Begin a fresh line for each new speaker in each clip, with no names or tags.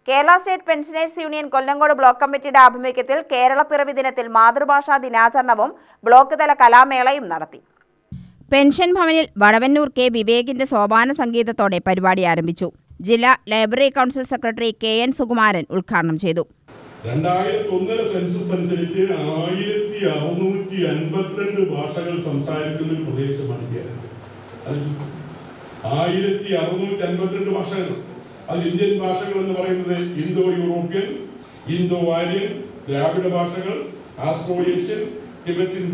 Kerala state pensioners union Kollengode block കമ്മിറ്റിയുടെ ആഭിമുഖ്യത്തിൽ കേരളപ്പിറവി ദിനത്തിൽ മാതൃഭാഷാ ദിനാചരണവും ബ്ലോക്ക് തല കലാമേളയും നടത്തി. പെൻഷൻ ഭവനിൽ വടവന്നൂർ കെ വിവേകിന്റെ സോപാന സംഗീതത്തോടെ പരിപാടി ആരംഭിച്ചു. ജില്ലാ library council secretary K N. Sukumaran ഉദ്ഘാടനം ചെയ്തു.
2001 സെൻസസ് അനുസരിച്ച് 1652 ഭാഷകൾ സംസാരിക്കുന്ന ഒരു പ്രദേശമാണ് കേരളം. 1652 ഭാഷകൾ. അത് ഇന്ത്യൻ ഭാഷകൾ എന്ന് പറയുന്നത് ഇന്തോ യൂറോപ്യൻ, ഇന്തോ ആര്യൻ, ദ്രാവിഡ ഭാഷകൾ, ആസ്ട്രോ ഏഷ്യൻ, ടിബറ്റൻ,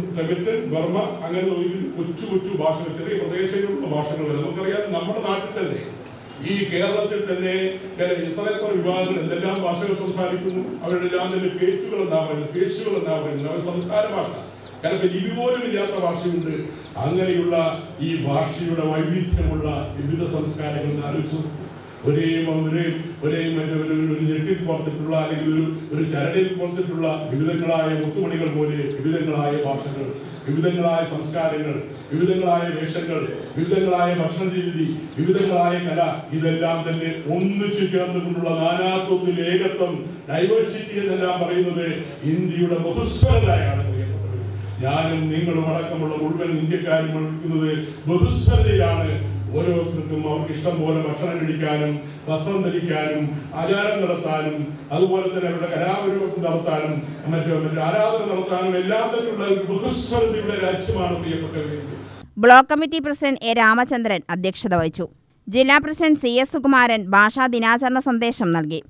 ബർമ, അങ്ങനെ കൊച്ചു കൊച്ചു ഭാഷകൾ, ചെറിയ പ്രദേശങ്ങളിലുള്ള ഭാഷകൾ. നമുക്കറിയാം നമ്മുടെ നാട്ടിൽ തന്നെ, ഈ കേരളത്തിൽ തന്നെ എത്ര വിഭാഗങ്ങൾ എന്തെല്ലാം ഭാഷകൾ സംസാരിക്കുന്നു. അവരുടെ എല്ലാം തന്നെ പേച്ചുകൾ എന്നാ പറയുന്നത്, അവർ സംസ്കാര ഭാഷ, ചിലപ്പോൾ ലിപി പോലും ഇല്ലാത്ത ഭാഷയുണ്ട്. അങ്ങനെയുള്ള ഈ ഭാഷയുടെ വൈവിധ്യമുള്ള വിവിധ സംസ്കാരങ്ങൾ ആലോചിച്ചു. ഒരേ ഞെട്ടിൽ പുറത്തിട്ടുള്ള അല്ലെങ്കിൽ ഒരു ചരടിൽ പുറത്തിട്ടുള്ള വിവിധങ്ങളായ മുത്തുമണികൾ പോലെ വിവിധങ്ങളായ ഭാഷകൾ, വിവിധങ്ങളായ സംസ്കാരങ്ങൾ, വിവിധങ്ങളായ വേഷങ്ങൾ, വിവിധങ്ങളായ ഭക്ഷണ രീതി, വിവിധങ്ങളായ കല, ഇതെല്ലാം തന്നെ ഒന്നിച്ചു ചേർന്നുകൊണ്ടുള്ള നാനാത്വത്തിൽ ഏകത്വം, ഡൈവേഴ്സിറ്റി എന്നെല്ലാം പറയുന്നത് ഇന്ത്യയുടെ ബഹുസ്വരതയാണ്. ഞാനും നിങ്ങളും അടക്കമുള്ള മുഴുവൻ ഇന്ത്യക്കാരും വിളിക്കുന്നത് ബഹുസ്വരതയാണ്. ഓരോരുത്തർക്കും അവർക്ക് ഇഷ്ടം പോലെ ഭക്ഷണം കഴിക്കാനും വസ്ത്രം ധരിക്കാനും ആചാരം നടത്താനും അതുപോലെ തന്നെ അവരുടെ കലാപരിപാടി നടത്താനും മറ്റു ആരാധന നടത്താനും എല്ലാം തന്നെയുള്ള ബഹുസ്വരതയുടെ രാജ്യമാണ് പ്രിയപ്പെട്ടവരെ.
Block committee president A. Ramachandran അധ്യക്ഷത വഹിച്ചു. ജില്ലാ പ്രസിഡന്റ് സി. എസ്. സുകുമാരൻ ഭാഷാ ദിനാചരണ സന്ദേശം നൽകി.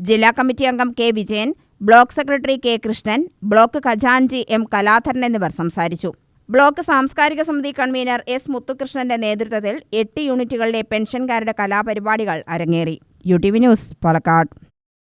ജില്ലാ കമ്മിറ്റി അംഗം K. Vijayan, block secretary K. Krishnan, block ഖജാൻജി എം. കലാധരൻ എന്നിവർ സംസാരിച്ചു. ബ്ലോക്ക് സാംസ്കാരിക സമിതി കൺവീനർ എസ്. മുത്തുകൃഷ്ണന്റെ നേതൃത്വത്തിൽ 8 യൂണിറ്റുകളിലെ പെൻഷൻകാരുടെ കലാപരിപാടികൾ അരങ്ങേറി. UTV news, Palakkad.